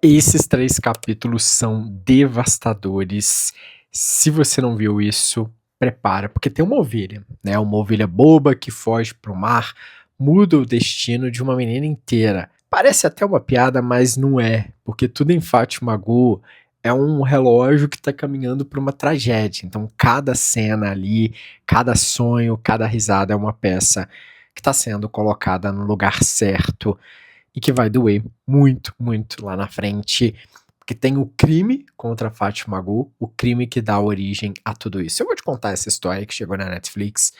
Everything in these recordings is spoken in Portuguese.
Esses 3 capítulos são devastadores. Se você não viu isso, prepara, porque tem uma ovelha, né? Uma ovelha boba que foge pro mar, muda o destino de uma menina inteira. Parece até uma piada, mas não é, porque tudo em Fátima Gu é um relógio que tá caminhando para uma tragédia. Então, cada cena ali, cada sonho, cada risada é uma peça que está sendo colocada no lugar certo e que vai doer muito, muito lá na frente, porque tem o crime contra Fátima Gu, o crime que dá origem a tudo isso. Eu vou te contar essa história que chegou na Netflix,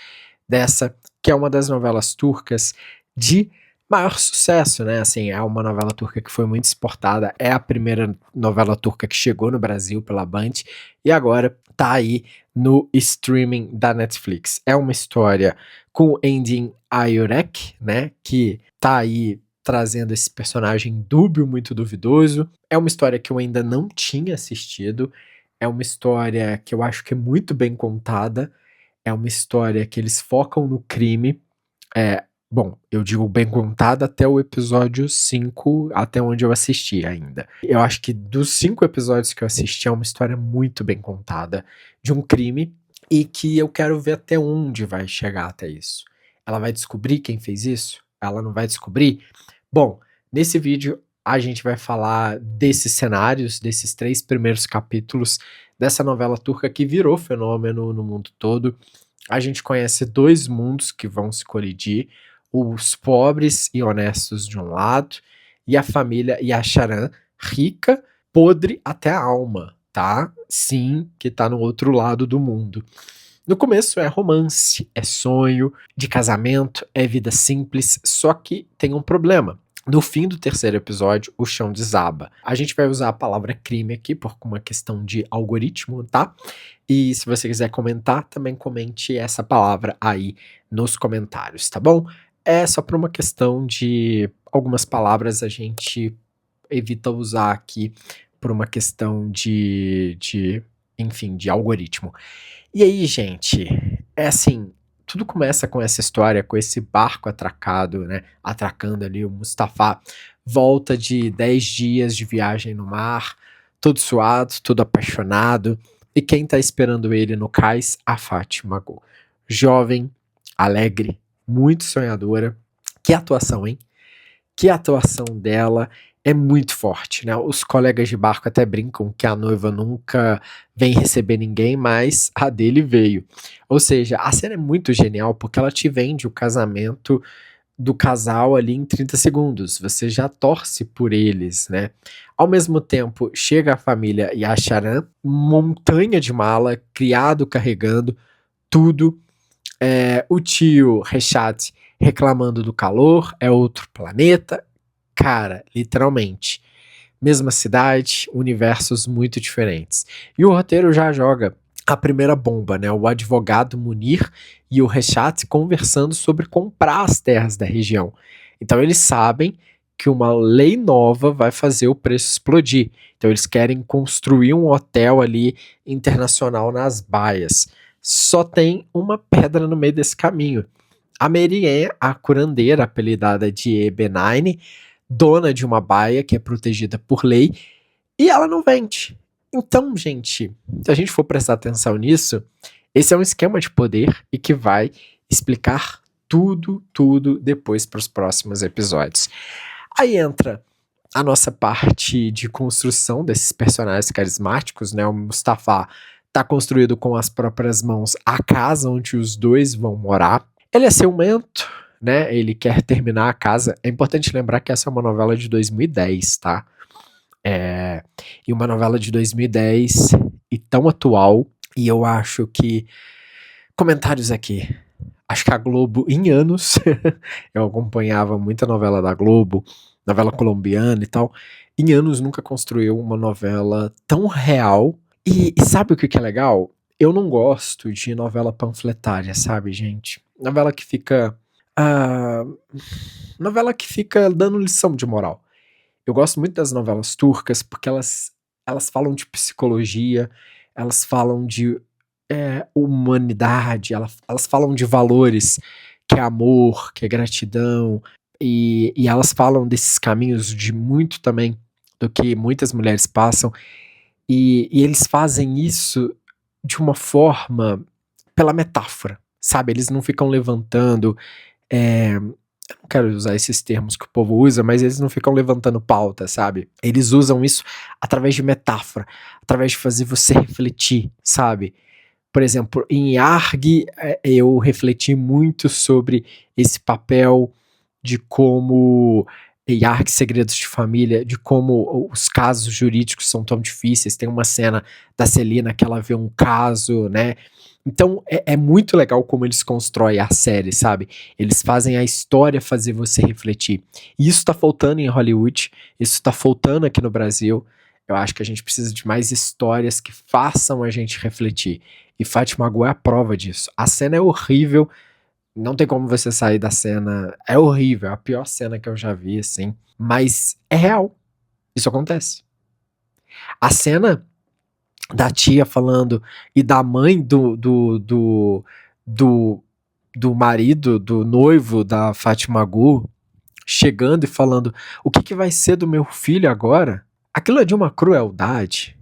dessa, que é uma das novelas turcas de maior sucesso, né? Assim, é uma novela turca que foi muito exportada, é a primeira novela turca que chegou no Brasil pela Band, e agora tá aí no streaming da Netflix. É uma história com Engin Ayurek, né? Que tá aí trazendo esse personagem dúbio, muito duvidoso. É uma história que eu ainda não tinha assistido, é uma história que eu acho que é muito bem contada, é uma história que eles focam no crime. Bom, eu digo bem contada até o episódio 5, até onde eu assisti ainda. Eu acho que dos 5 episódios que eu assisti, é uma história muito bem contada de um crime e que eu quero ver até onde vai chegar até isso. Ela vai descobrir quem fez isso? Ela não vai descobrir? Bom, nesse vídeo a gente vai falar desses cenários, desses 3 primeiros capítulos dessa novela turca que virou fenômeno no mundo todo. A gente conhece 2 mundos que vão se colidir, os pobres e honestos de um lado, e a família Yasharan, rica, podre até a alma, tá? Sim, que tá no outro lado do mundo. No começo é romance, é sonho de casamento, é vida simples, só que tem um problema. No fim do 3º episódio, o chão desaba. A gente vai usar a palavra crime aqui por uma questão de algoritmo, tá? E se você quiser comentar, também comente essa palavra aí nos comentários, tá bom? É só por uma questão de algumas palavras a gente evita usar aqui por uma questão enfim, de algoritmo. E aí, gente, é assim, tudo começa com essa história, com esse barco atracado, né? Atracando ali o Mustafa. Volta de 10 dias de viagem no mar, todo suado, todo apaixonado. E quem tá esperando ele no cais? A Fátima Gu. Jovem, alegre, muito sonhadora. Que atuação, hein? Que a atuação dela é muito forte, né? Os colegas de barco até brincam que a noiva nunca vem receber ninguém, mas a dele veio. Ou seja, a cena é muito genial porque ela te vende o casamento do casal ali em 30 segundos. Você já torce por eles, né? Ao mesmo tempo, chega a família Yasharan, montanha de mala, criado carregando tudo. O tio Rechat reclamando do calor, é outro planeta. Cara, literalmente. Mesma cidade, universos muito diferentes. E o roteiro já joga a primeira bomba, né? O advogado Munir e o Rechat conversando sobre comprar as terras da região. Então eles sabem que uma lei nova vai fazer o preço explodir. Então eles querem construir um hotel ali internacional nas baias. Só tem uma pedra no meio desse caminho. A Merien, a curandeira apelidada de Ebenine, dona de uma baia que é protegida por lei, e ela não vende. Então, gente, se a gente for prestar atenção nisso, esse é um esquema de poder e que vai explicar tudo depois para os próximos episódios. Aí entra a nossa parte de construção desses personagens carismáticos, né? O Mustafa tá construído com as próprias mãos a casa onde os dois vão morar. Ele é ciumento, né? Ele quer terminar a casa. É importante lembrar que essa é uma novela de 2010, tá? E uma novela de 2010 e tão atual. E eu acho que... Comentários aqui. Acho que a Globo, em anos, eu acompanhava muita novela da Globo, novela colombiana e tal, em anos nunca construiu uma novela tão real. E sabe o que é legal? Eu não gosto de novela panfletária, sabe, gente? Novela que fica... ah, novela que fica dando lição de moral. Eu gosto muito das novelas turcas porque elas falam de psicologia, elas falam de humanidade, elas falam de valores, que é amor, que é gratidão, e elas falam desses caminhos de muito também do que muitas mulheres passam, e eles fazem isso de uma forma pela metáfora, sabe? Eles não ficam levantando, eu não quero usar esses termos que o povo usa, mas eles não ficam levantando pauta, sabe? Eles usam isso através de metáfora, através de fazer você refletir, sabe? Por exemplo, em Arg, eu refleti muito sobre esse papel de como em Arg Segredos de Família, de como os casos jurídicos são tão difíceis. Tem uma cena da Celina que ela vê um caso, né? Então é muito legal como eles constroem a série, sabe? Eles fazem a história fazer você refletir. E isso tá faltando em Hollywood, isso tá faltando aqui no Brasil. Eu acho que a gente precisa de mais histórias que façam a gente refletir. E Fátima Agu é a prova disso. A cena é horrível, não tem como você sair da cena. É horrível, é a pior cena que eu já vi, assim. Mas é real. Isso acontece. A cena da tia falando e da mãe do, do marido, do noivo da Fátima Agu, chegando e falando: o que vai ser do meu filho agora? Aquilo é de uma crueldade.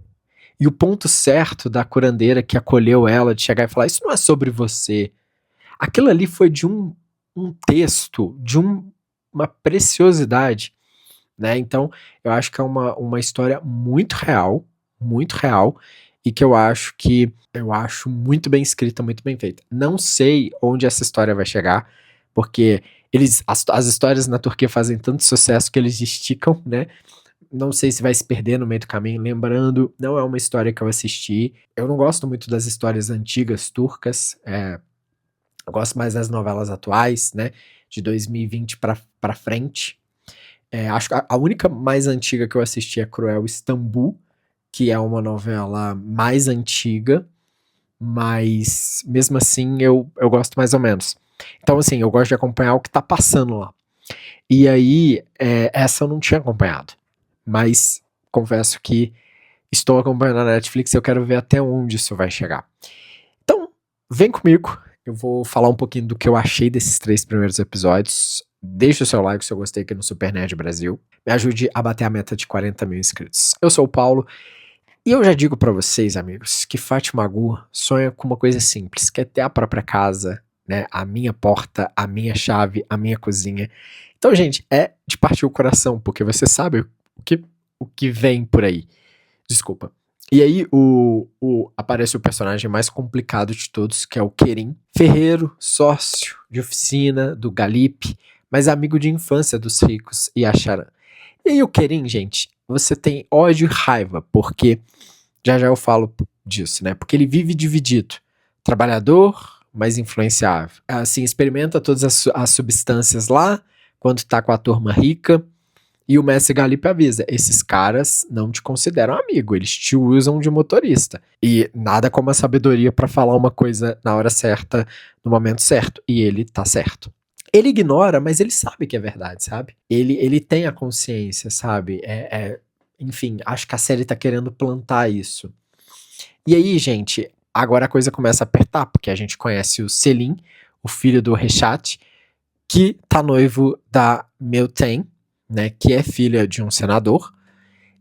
E o ponto certo da curandeira que acolheu ela de chegar e falar: isso não é sobre você. Aquilo ali foi de um texto, de uma preciosidade, né? Então, eu acho que é uma história muito real, e que eu acho muito bem escrita, muito bem feita. Não sei onde essa história vai chegar, porque as histórias na Turquia fazem tanto sucesso que eles esticam, né? Não sei se vai se perder no meio do caminho. Lembrando, não é uma história que eu assisti. Eu não gosto muito das histórias antigas turcas. Eu gosto mais das novelas atuais, né? De 2020 pra frente. Acho que a única mais antiga que eu assisti é Cruel Istambul, que é uma novela mais antiga, mas mesmo assim eu gosto mais ou menos. Então, assim, eu gosto de acompanhar o que tá passando lá. E aí, essa eu não tinha acompanhado. Mas confesso que estou acompanhando a Netflix e eu quero ver até onde isso vai chegar. Então, vem comigo. Eu vou falar um pouquinho do que eu achei desses 3 primeiros episódios. Deixe o seu like se eu gostei aqui no Super Nerd Brasil. Me ajude a bater a meta de 40 mil inscritos. Eu sou o Paulo e eu já digo pra vocês, amigos, que Fátima Agu sonha com uma coisa simples, que é ter a própria casa, né? A minha porta, a minha chave, a minha cozinha. Então, gente, é de partir o coração, porque você sabe o que vem por aí. Desculpa. E aí aparece o personagem mais complicado de todos, que é o Kerim. Ferreiro, sócio de oficina do Galip, mas amigo de infância dos ricos e Acharan. E aí o Kerim, gente, você tem ódio e raiva, porque já eu falo disso, né? Porque ele vive dividido. Trabalhador, mas influenciável. Assim, experimenta todas as substâncias lá, quando tá com a turma rica. E o Mestre Galip avisa: esses caras não te consideram amigo, eles te usam de motorista. E nada como a sabedoria pra falar uma coisa na hora certa, no momento certo. E ele tá certo. Ele ignora, mas ele sabe que é verdade, sabe? Ele tem a consciência, sabe? Enfim, acho que a série tá querendo plantar isso. E aí, gente, agora a coisa começa a apertar, porque a gente conhece o Selim, o filho do Rechat, que tá noivo da Meltem, né, que é filha de um senador,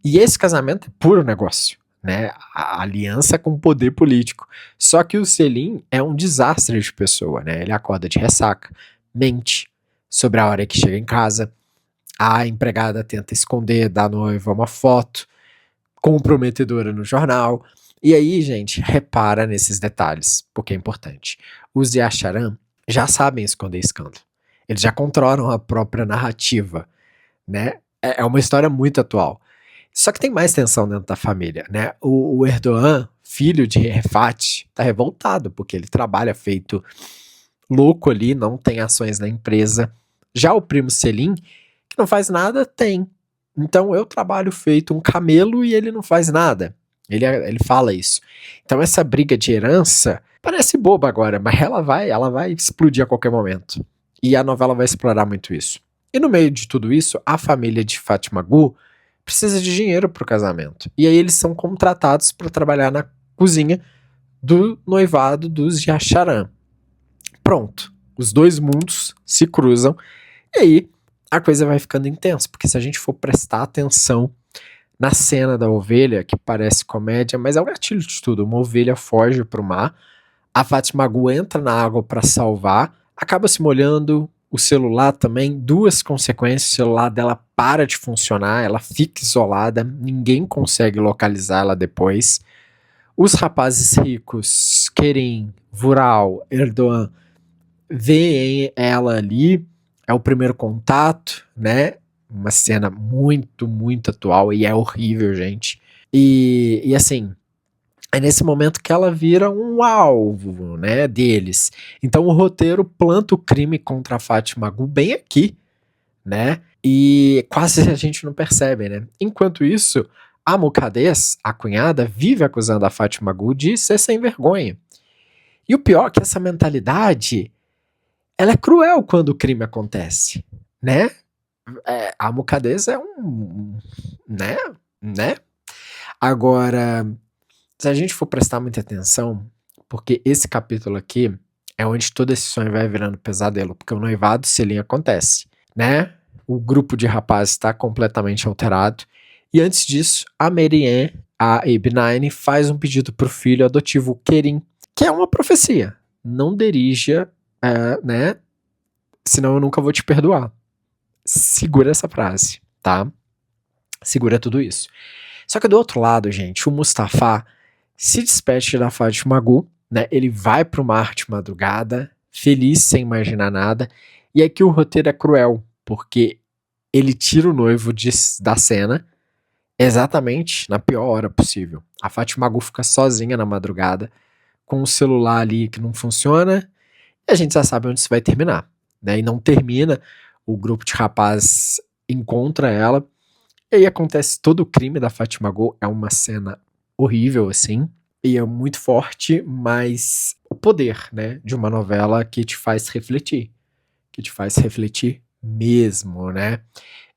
e esse casamento é puro negócio, né, a aliança com poder político. Só que o Selim é um desastre de pessoa, né, ele acorda de ressaca, mente sobre a hora que chega em casa, a empregada tenta esconder da noiva uma foto comprometedora no jornal. E aí, gente, repara nesses detalhes, porque é importante. Os Yasharan já sabem esconder escândalo. Eles já controlam a própria narrativa, né? É uma história muito atual. Só que tem mais tensão dentro da família, né? O Erdogan, filho de Refat, tá revoltado, porque ele trabalha feito louco ali, não tem ações na empresa. Já o primo Selim, que não faz nada, tem. Então eu trabalho feito um camelo e ele não faz nada. Ele fala isso. Então essa briga de herança parece boba agora, mas ela vai explodir a qualquer momento. E a novela vai explorar muito isso. E no meio de tudo isso, a família de Fátima Agu precisa de dinheiro para o casamento. E aí eles são contratados para trabalhar na cozinha do noivado dos Yasharan. Pronto. Os dois mundos se cruzam. E aí a coisa vai ficando intensa, porque se a gente for prestar atenção na cena da ovelha, que parece comédia, mas é o gatilho de tudo. Uma ovelha foge pro mar, a Fátima Gu entra na água para salvar, acaba se molhando, o celular também, duas consequências, o celular dela para de funcionar, ela fica isolada, ninguém consegue localizar ela depois. Os rapazes ricos, Kerim, Vural, Erdogan, veem ela ali, é o primeiro contato, né? Uma cena muito, muito atual e é horrível, gente. E assim, é nesse momento que ela vira um alvo, né, deles. Então o roteiro planta o crime contra a Fátima Gu bem aqui, né? E quase a gente não percebe, né? Enquanto isso, a Muqaddes, a cunhada, vive acusando a Fátima Gu de ser sem vergonha. E o pior é que essa mentalidade, ela é cruel quando o crime acontece, né? A Muqaddes é né? Agora, se a gente for prestar muita atenção, porque esse capítulo aqui é onde todo esse sonho vai virando pesadelo, porque o noivado selim acontece, né? O grupo de rapazes está completamente alterado. E antes disso, a Marianne, a Abe9, faz um pedido pro filho adotivo Kerim, que é uma profecia. Não dirija, né? Senão eu nunca vou te perdoar. Segura essa frase, tá? Segura tudo isso. Só que do outro lado, gente, o Mustafa se despede da Fátima Gu, né? Ele vai pro mar de madrugada, feliz, sem imaginar nada. E aqui o roteiro é cruel, porque ele tira o noivo da cena exatamente na pior hora possível. A Fátima Gu fica sozinha na madrugada, com o celular ali que não funciona, e a gente já sabe onde isso vai terminar, né? E não termina, o grupo de rapazes encontra ela, e aí acontece todo o crime da Fátima Gu, é uma cena horrível, assim, e é muito forte, mas o poder, né, de uma novela que te faz refletir mesmo, né?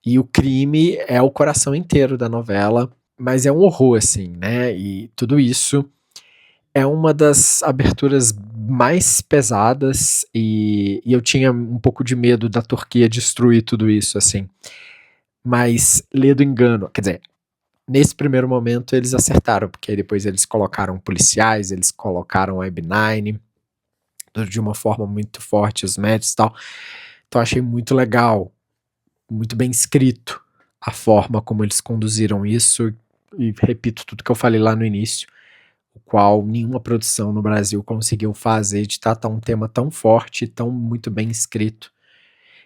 E o crime é o coração inteiro da novela, mas é um horror, assim, né? E tudo isso é uma das aberturas mais pesadas e eu tinha um pouco de medo da Turquia destruir tudo isso, assim. Mas lê do engano, quer dizer, nesse primeiro momento eles acertaram, porque aí depois eles colocaram policiais, eles colocaram a M9, de uma forma muito forte, os médicos e tal. Então achei muito legal, muito bem escrito a forma como eles conduziram isso, e repito tudo que eu falei lá no início, o qual nenhuma produção no Brasil conseguiu fazer, de tratar um tema tão forte, tão muito bem escrito.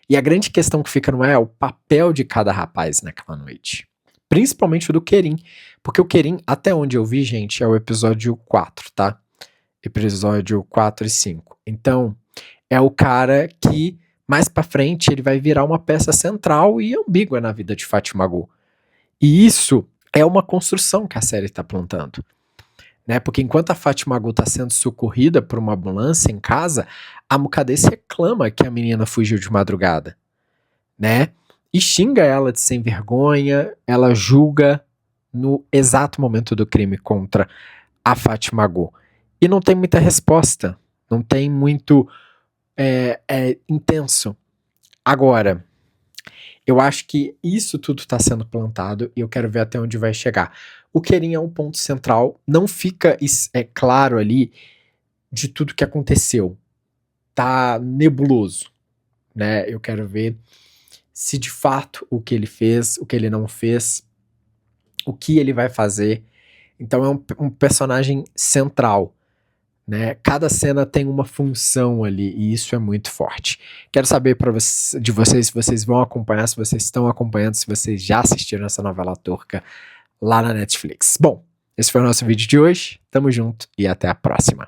E a grande questão que fica não é o papel de cada rapaz naquela noite, principalmente o do Kerim, porque o Kerim, até onde eu vi, gente, é o episódio 4, tá? Episódio 4 e 5. Então, é o cara que mais pra frente ele vai virar uma peça central e ambígua na vida de Fátima Gu. E isso é uma construção que a série tá plantando, né? Porque enquanto a Fátima Gu tá sendo socorrida por uma ambulância em casa, a Muqaddes reclama que a menina fugiu de madrugada, né? E xinga ela de sem vergonha, ela julga no exato momento do crime contra a Fátima Gu. E não tem muita resposta, não tem muito intenso. Agora, eu acho que isso tudo está sendo plantado e eu quero ver até onde vai chegar. O Kerim é um ponto central, não fica claro ali de tudo que aconteceu. Tá nebuloso, né? Eu quero ver se de fato o que ele fez, o que ele não fez, o que ele vai fazer. Então é um personagem central, né? Cada cena tem uma função ali e isso é muito forte. Quero saber de vocês se vocês vão acompanhar, se vocês estão acompanhando, se vocês já assistiram essa novela turca lá na Netflix. Bom, esse foi o nosso vídeo de hoje. Tamo junto e até a próxima.